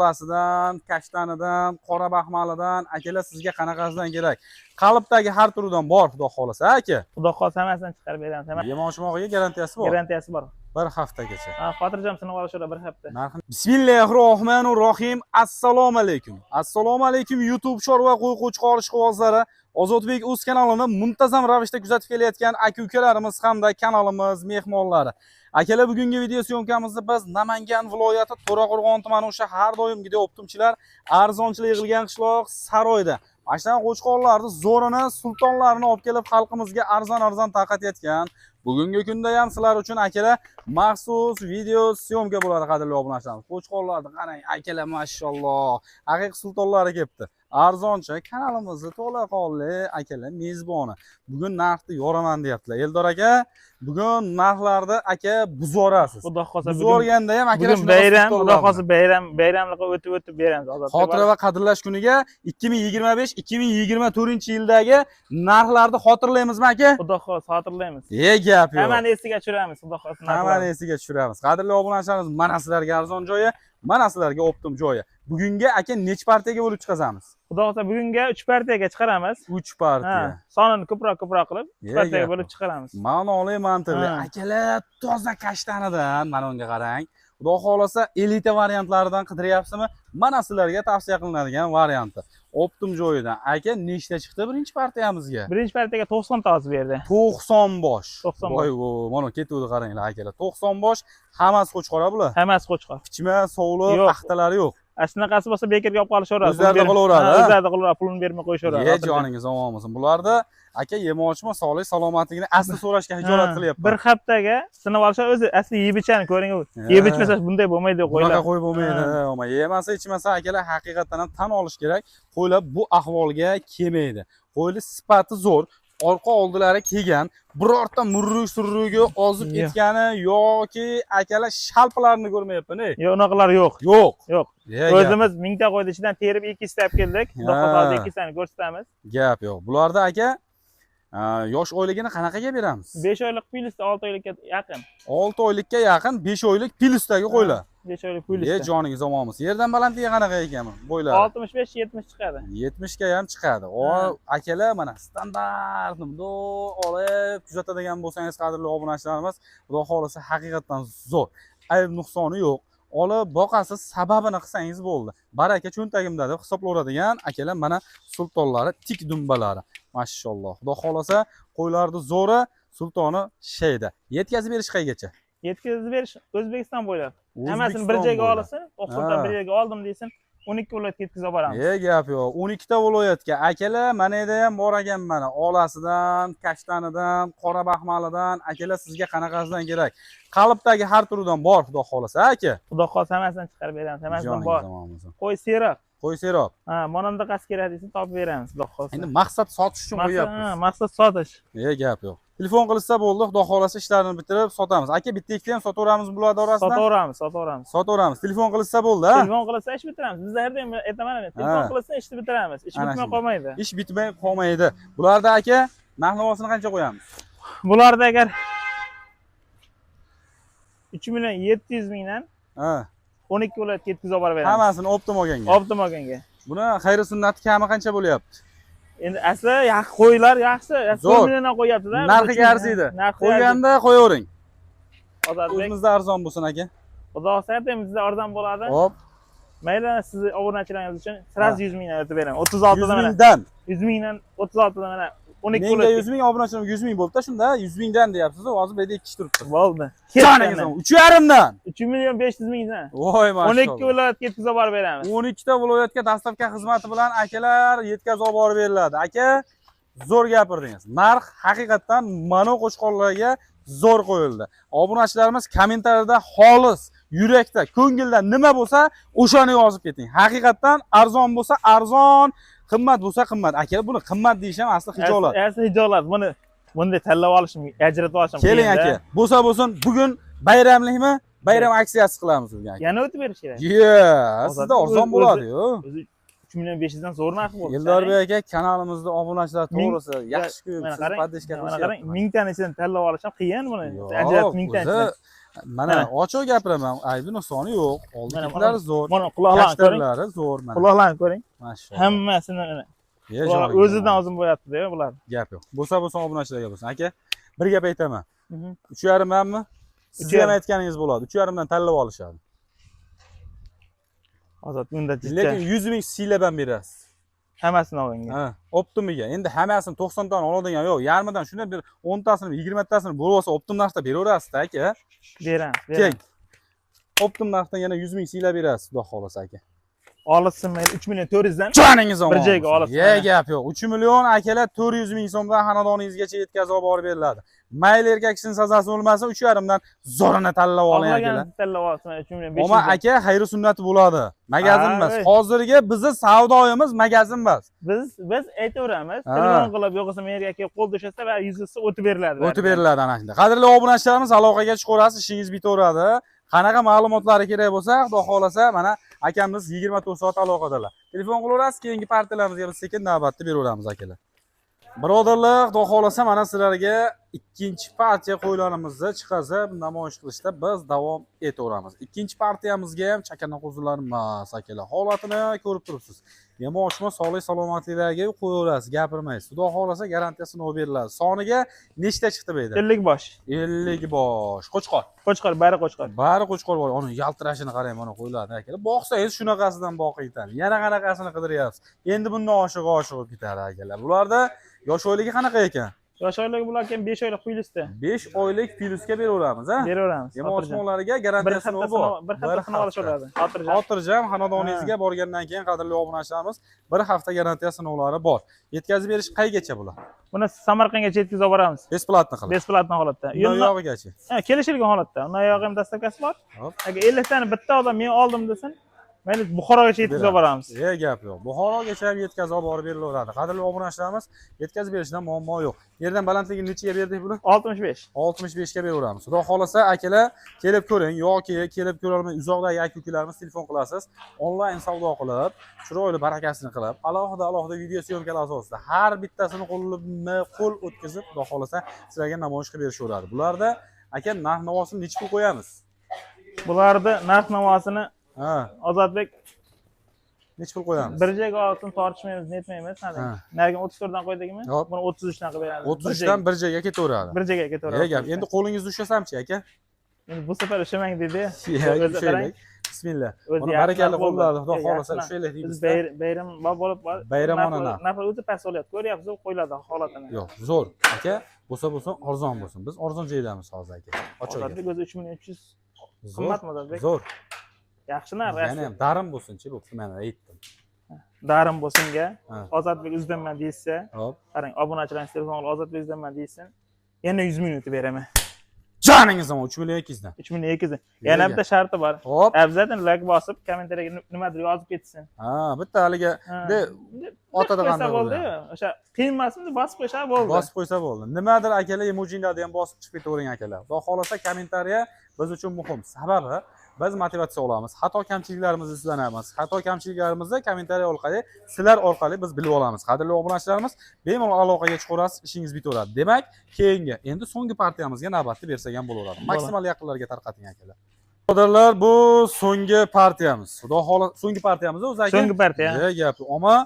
Olasidan, kashtanidan, qora baxmalidan, akalar sizga qanaqasidan kerak? Qalbdagi har turidan bor, xudo xolasa, aka. Xudo xohlasa hammasidan chiqarib beramiz. Yemoqchimog'iga garantiyasi bor. Garantiyasi bor. Bir haftagacha. Xotirjam sinov olishadi bir hafta. Bismillahirrohmanirrohim. Assalomu alaykum. Assalomu alaykum YouTube chorva qo'y qo'chqor ishqibozlari. Ozodbek o'z kanalini muntazam ravishda kuzatib kelayotgan aka-ukalarimiz hamda kanalimiz mehmonlari. Akalar, bugungi video syomkamizda biz Namangan viloyati To'raqo'rg'on tumani o'sha har doimgidek optimchilar, arzonchilar yig'ilgan qishloq Saroyda mana qo'chqorlarni zo'rini, sultonlarini olib kelib xalqimizga arzon tarqatayotgan. Bugungi kunda ham sizlar uchun akalar maxsus video syomka bo'ladi, qadrli obunachilarimiz. Qo'chqorlarni qarang, akalar mashalloh, haqiqiy sultonlari kelibdi. Arzoncha kanalimizni to'laqonli akalar mezboni. Bugun narxni yoraman deyaptilar. Eldor aka, bugun narxlarni aka buzorasiz. Xudo xohlasa buzorganda ham akalar bugun bayram, xudo xohlasa bayramlikqa o'tib beramiz. Xotira va qadrlash kuniga 2025-2024-yildagi narxlarni xotirlaymizmi aka? Xudo xohlasa xotirlaymiz. Gap yo'q. Hammani esiga tushiramiz, xudo xohlasa. Hammani esiga tushiramiz. Qadrli obunachilarimiz, mana sizlarga arzon joyi, mana sizlarga optim joyi. Bugungi aka nech partiyaga bo'lib chiqazamiz? Xudo xohlasa bugunga 3 partiyaga chiqaramiz. 3 partiya. Sonini ko'proq qilib 3 partiyaga bo'lib chiqaramiz. Ma'noli, mantiqli. Akalar toza kashtanidan mana unga qarang. Xudo xohlasa elita variantlaridan qidiryapsizmi? Mana sizlarga tavsiya qilinadigan varianti. Optim joyidan. Aka nechta chiqdi birinchi partiyamizga? Birinchi partiyaga 90 ta yozib berdi. 90 bosh. 90 Voy, mana ketuvdi qaranglar akalar. 90 bosh, hammasi qo'chqora bular. Hammasi qo'chqor. Pichma, sovliq, axtalari yo'q. Shunaqasi bo'lsa bekorga olib qolishaveradi. O'zlari qilaveradi. O'zlari qilaveradi, pulini bermay qo'yishaveradi. Joningiz omon bo'lsin. Bularda aka yemoqchimi, sog'lik salomatligini asli so'rashga hijolat qilyapman. Bir haftaga sinab olishar, o'zi asli yeb ichani ko'ring. Yeb ichmasa bunday bo'lmaydi qo'ylar. Bunaqa qo'y bo'lmaydi. Yemasa ichmasa akalar haqiqatan ham tan olish kerak. Qo'ylar bu ahvolga kelmaydi. Qo'ylar sifati zo'r. Orqa oldilari kelgan, birorta murruk-surrugi ozib ketgani yoki akalar shalpalarini ko'rmayapman. Yo'q, unaqalar yo'q. Yo'q. O'zimiz 1000 ta qo'yni ichidan terib 2 ta olib keldik. Xudo xohlasa 2 tani ko'rsatamiz. Gap yo'q. Bularda aka yosh oyligini qanaqaga beramiz? 5 oylik plyusda 6 oylikka yaqin. 6 oylikka yaqin 5 oylik plyusdagi qo'ylar. 5 oylik plyusda. Joningiz omon bo'lsin. Yerdan balandligi qanaqa ekan bo'ylari? 65-70 chiqadi. 70 ga ham chiqadi. Akalar mana standartni olib kuzatadigan bo'lsangiz, qadrli obunachilarimiz, xudo xolasa haqiqatan zo'r. Ayb nuqsoni yo'q. Olib boqasiz, sababini qilsangiz bo'ldi. Baraka cho'ntagimda deb hisoblanadigan akalar mana sultonlari, tik dumbalari. Mashalloh. Xudo xolasa qo'ylarni zo'ri, sultoni shayda. Yetkazib berish qaygacha? Yetkazib berish O'zbekiston bo'ylab. Hammasini bir joyga olsin, Oqsudan bir joyga oldim desin, 12 viloyatga yetkazib boramiz. Gap yo'q. 12 ta viloyatga. Akalar, mana yerda ham bor ekan mana. Olasidan, kashtanidan, qora baxmalidan, akalar sizga qanaqasidan kerak? Qalbdagi har turidan bor, xudo xolasa, aka. Xudo xolasa hammasidan chiqarib beramiz. Hammasidan bor. Qo'y seroq. Qo'y seroq. Monanda qas kerak desa topib beramiz, xudo xolasa. Endi maqsad sotish uchun qo'yapmiz. Maqsad sotish. Gap yo'q. Telefon qilsa bo'ldi, xudo xolasa ishlarini bitirib sotamiz. Aka, bitta ikkita ham sotaveramiz bular orasidan. Sotaveramiz. Telefon qilsa bo'ldi, ha? Telefon qilsa ish bitiramiz. Bizda har doim aytaman, telefon qilsa ishni bitiramiz. Ish bitmay qolmaydi. Ish bitmay qolmaydi. Bularda aka, narx-navosini qancha qo'yamiz? Bularda agar 3.700.000 dan 12 viloyatga yetkazib borib beramiz. Hammasini optim olganga. Optim olganga. Buni xayri sunnati kami qancha bo'lyapti? Endi asli yaxshi qo'ylar, yaxshi. 4 milliondan qo'yapti-da. Narxiga arziydi. Qo'yganda qo'yavering. Ozodbek. O'zimizda arzon bo'lsin aka. Xudo xohlasa bizda arzon bo'ladi. Hop. Mayli, sizni obunachilaringiz uchun sirasi 100.000 dan o'tib beraman. 36 dan mana. 100.000 dan. 36 dan mana 12 menga 100.000, obunachilarim 100.000 bo'libdi. Shunda 100.000 dan deyapsiz, hozir bu yerda 2 kishi turibdi. Bo'ldi. Joningiz omon. 3.5 dan. 3.500.000 dan. Voy mashalloh. 12 viloyatga yetkazib borib beramiz. 12 ta viloyatga dastavka xizmati bilan akalar yetkazib borib beriladi. Aka, zo'r gapirdingiz. Narx haqiqatan mana qo'chqorlarga zo'r qo'yildi. Obunachilarimiz kommentariyada xolis, yurakda, ko'ngildan nima bo'lsa, o'shani yozib keting. Haqiqatan arzon bo'lsa arzon, qimmat bo'lsa qimmat. Aka, buni qimmat deyish ham asli hijolat. Asli hijolat. Buni bunday tanlab olishim, ajratib olishim. Keling aka, bo'lsa bo'lsin, bugun bayramlikmi? Bayram aksiyasi qilamiz sizga aka. Yana o'tib berish kerak. Sizda arzon bo'ladi-ku. 3.500.000 dan zo'r narx bo'ldi. Eldorbek aka, kanalimizda obunachilar to'g'risi yaxshi-ku, siz podishka qilishyapsiz. 1000 tani ichidan tanlab olish ham qiyin buni. Ajratib 1000 tani ichidan. Mana ochiq gapiraman, aybi nuqsoni yo'q. Oldikilar zo'r. Mana quloqlarni ko'ring. Kashtarlari zo'r mana. Quloqlarni ko'ring. Mashallah. Hammasini bular o'zidan o'zim bo'yapti-da bular. Gap yo'q. Bo'lsa obunachilarga bo'lsin. Aka, bir gap aytaman. 3,5 manmi? Siz ham aytganingiz bo'ladi. 3,5 dan tanlab olishadi. Ozod bunda jicha. Lekin 100 ming siylab ham berasiz. Hammasini oling. Ha, optimiga. Endi hammasini 90 tani oladigan yo'q. Yarmidan shunday bir 10 tasini, 20 tasini bo'lib olsa optim narxda beraverasiz aka. Beramiz. Optim narxdan yana 100 ming siylab berasiz, xudo xolasa aka. Olsin men 3 million 400 dan. Joningiz omon. Bir joyga olasiz. Gap yo'q. 3 million akalar 400 ming so'mdan xonadoningizgacha yetkazib olib beriladi. Mayli erkak kishining sazasi bo'lmasa 3,5 dan zo'rini tanlab oling akalar. Tanlab olsin 3 million 500. Oma aka, xayri sunnati bo'ladi. Magazin emas. Hozirgi bizning savdoyimiz magazin emas. Biz aytaveramiz. Telefon qilib yo'qsa men erkakka qo'l dushasa va yuzasi o'tib beriladi. O'tib beriladi ana shunda. Qadrli obunachilarimiz, aloqaga chiqaverasiz, ishingiz bitaveradi. Qanaqa ma'lumotlari kerak bo'lsa, xudo xolasa mana akamiz 24 soat aloqadalar. Telefon qilaverasiz, keyingi partiyalarımizga biz sekin navbatda beraveramiz akalar. Birodarlar, xudo xolasa mana sizlarga ikkinchi partiya qo'ylarimizni chiqaza namoyish qilishda biz davom etaveramiz. Ikkinchi partiyamizga ham chakana qo'zilar emas akalar. Holatini ko'rib turibsiz. Yemoqchimi sog'lik salomatliklarga qo'yaverasiz, gapirmaysiz. Xudo xolasa garantiyasini beriladi. Soniga nechta chiqdi bu yerda? 50 bosh. 50 bosh. Qo'chqor. Qo'chqor, bari qo'chqor. Bari qo'chqor bor. Uni yaltirashini qarang, mana qo'yiladi akalar. Boqsangiz shunaqasidan boqing tan. Yana qanaqasini qidiryapsiz. Endi bundan oshiq ketadi akalar. Bularda yosh oyligi qanaqa ekan? Yosh oyligi bular ham 5 oylik plyusda. 5 oylik plyusga beraveramiz, ha? Beraveramiz. Yemoqchimonlarga garantiyasi bor. Bir hafta olishadi. Xotirjam xonadoningizga borgandan keyin qadrli obunachilarimiz, bir hafta garantiya sinovlari bor. Yetkazib berish qaygacha bular? Buni Samarqandgacha yetkazib boramiz. Besplatni qilib. Besplatni holatda. Yo'g'igacha. Ha, kelishilgan holatda. Uni oyog'i ham dastavkasi bor. Agar 50 tani bitta odam men oldim desin, mayli Buxorogacha yetkazib boramiz. Gap yo'q. Buxorogacha ham yetkazib olib berilaveradi. Qadrli obunachilarimiz, yetkazib berishdan muammo yo'q. Yerdan balandligi nechaga berdik buni? 65. 65 ga beraveramiz. Xudo xolasa akalar kelib ko'ring yoki kelib ko'ra olmay uzoqdagi aka-ukalarimiz telefon qilasiz. Onlayn savdo qilib, chiroyli barakasini qilib, alohida video syomkalar asosida har bittasini qo'l o'tkazib, xudo xolasa sizlarga namoyish qilib berishaveradi. Bularda aka narx-navosini necha pul qo'yamiz? Bularda narx-navosini Ozodbek necha pul qo'yamiz? Bir joyga olsin tortishmaymiz, netmaymiz. Nariga 34 dan qo'ydikmi? Buni 33 dan qilib beramiz. 33 dan bir joyga ketaveradi. Bir joyga ketaveradi. Gap. Endi qo'lingizni ushlasamchi aka? Endi bu safar ushamang dedi. Ushlaylik. Bismillah. Mana barakalla qo'llarni xudo xolasa ushlaylik deymiz. Biz bayram bo'lib bayramona narxi o'zi past bo'lyapti. Ko'ryapsiz, qo'yiladi holatini. Yo'q, zo'r. Aka, bo'lsa arzon bo'lsin. Biz arzon joydamiz hozir aka. Ochiq. Ozodbek o'zi 3 million 300 qimmatmi Ozodbek? Zo'r. Yaxshi narx. Yana ham darim bo'lsin-chi, bo'pti, mana aytdim. Darim bo'lsinga, Ozodbek o'zidanman deysa, hop. Qarang, obunachilarning telefoni Ozodbek o'zidanman deysin, yana 100 ming o'tib beraman. Joningiz omon 3 million 200 dan. 3 million 200 dan. Yana bitta sharti bor. Hop. Abzadan like bosib, kommentariyaga nimadir yozib ketsin. Ha, bitta haliga otada qanday bo'ldi? O'sha qiyinmasini bosib qo'ysa bo'ldi. Bosib qo'ysa bo'ldi. Nimadir akalar emojilarni ham bosib chiqib ketavering akalar. Xudo xolasa kommentariya biz uchun muhim. Sababi biz motivatsiya olamiz. Xato kamchiliklarimizni izlanamiz. Xato kamchiliklarimizni kommentariya orqali, sizlar orqali biz bilib olamiz. Qadrli obunachilarimiz, bemalol aloqaga chiqaverasiz, ishingiz bitaveradi. Demak, keyingi, endi so'nggi partiyamizga navbatni bersak ham bo'laveradi. Maksimal yaqinlarga tarqating akalar. Birodarlar, bu so'nggi partiyamiz. Xudo xolasa so'nggi partiyamiz o'zi aka. So'nggi partiya. Gap. Ammo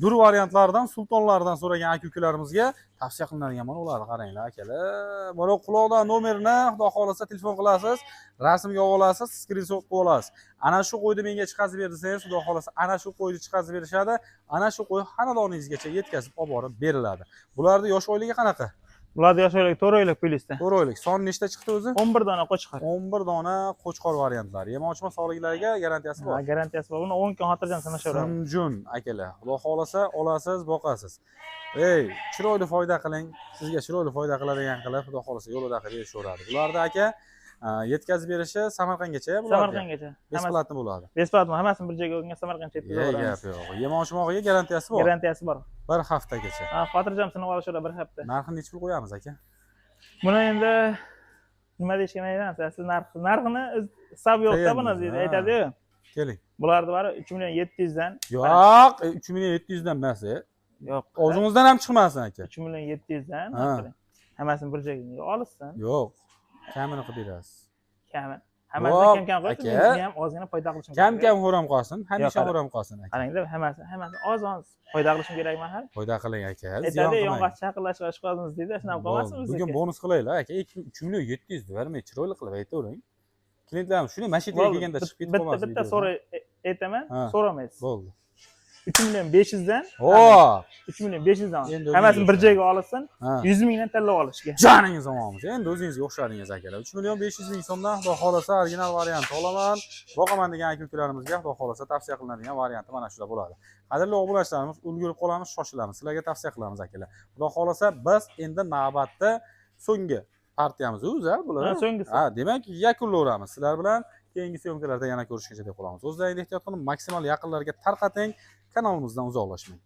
dur variantlardan, sultonlardan so'ragan aka-ukalarimizni tavsiya qilinadigan mana ularni qaranglar akalar. Mana quloqdan nomerini xudo xolasa telefon qilasiz, rasmga olasiz, skrinshot qilib olasiz. Ana shu qo'yni menga chiqazib bersangiz, xudo xolasa ana shu qo'yni chiqazib berishadi. Ana shu qo'y xonadoningizgacha yetkazib olib borib beriladi. Bularda yosh oyligi qanaqa? Bularda yosh oylik 4 oylik plyusda. 4 oylik. Son nechta chiqdi o'zi? 11 dona qo'chqor. 11 dona qo'chqor variantlari. Yemoqchima sog'liklariga garantiyasi bor. Ha, garantiyasi bor. Buni 10 kun xotirjam sanashaveradi. Simjun akalar. Xudo xolasa olasiz, boqasiz. Ey, chiroyli foyda qiling. Sizga chiroyli foyda qiladigan qilib, xudo xolasa yo'lida qilib berishaveradi. Bularda aka yetkazib berishi Samarqandgacha bo'ladi. Samarqandgacha. Besplatni bo'ladi. Besplatni, hammasini bir joyga olgan Samarqandcha yetkazib beramiz. Gap yo'q. Yemoqchimog'iga garantiyasi bor. Garantiyasi bor. Bir haftagacha. Ha, xotirjam sinov olishadi bir hafta. Narxini necha pul qo'yamiz aka? Buni endi nima deyishga mayli, siz narxini hisob yo'qda buni aytadi-yu. Keling. Bularni bari 3 million 700 dan. Yo'q, 3 million 700 dan emas. Yo'q. O'zingizdan ham chiqmasin aka. 3 million 700 dan. Hammasini bir joyga olishsin. Yo'q. Kamini qilib berasiz. kami. Hammasidan Hop, kam qo'yib, aka. o'zimga ham ozgina foyda qilishim Kam kerak. ho'ram qolsin, hamisha Yo'q, ho'ram qolsin aka. Qarangda hammasi oz foyda qilishim kerakman har. Foyda qiling aka. Ziyon Aytadi, qilmang. yong'oq chaqirlashib chiqamiz deydi, shunaqa qilmasin Bugun bizga. bonus qilaylik aka. 3 million 700 bermay chiroyli qilib aytavering. Klientlarim shuni mashinaga kelganda chiqib ketib qolmasin. Bitta so'ra aytaman, so'ramaysiz. Bo'ldi. 3 million 500 dan. Hop. 3 million 500 dan. Endi Hammasini bir joyga olsin, Ha. 100 mingdan tanlab olishga. Joningiz omonmiz. Endi o'zingizga o'xshadingiz akalar. 3 million 500 ming so'mdan xudo xolasa original variant olaman. Boqaman degan aka-ukalarimizga xudo xolasa tavsiya qilinadigan varianti mana shular bo'ladi. Qadrli obunachilarimiz, ulgurib qolamiz, shoshilamiz. Sizlarga tavsiya qilamiz akalar. Xudo xolasa biz endi navbatda so'nggi partiyamiz o'zi bular. So'nggisi. Ha, demak yakunlayveramiz. Sizlar bilan keyingi syomkalarda yana ko'rishguncha deb qolamiz. O'zlaringizni ehtiyot qiling, maksimal yaqinlarga tarqating, kanalimizdan uzoqlashmang.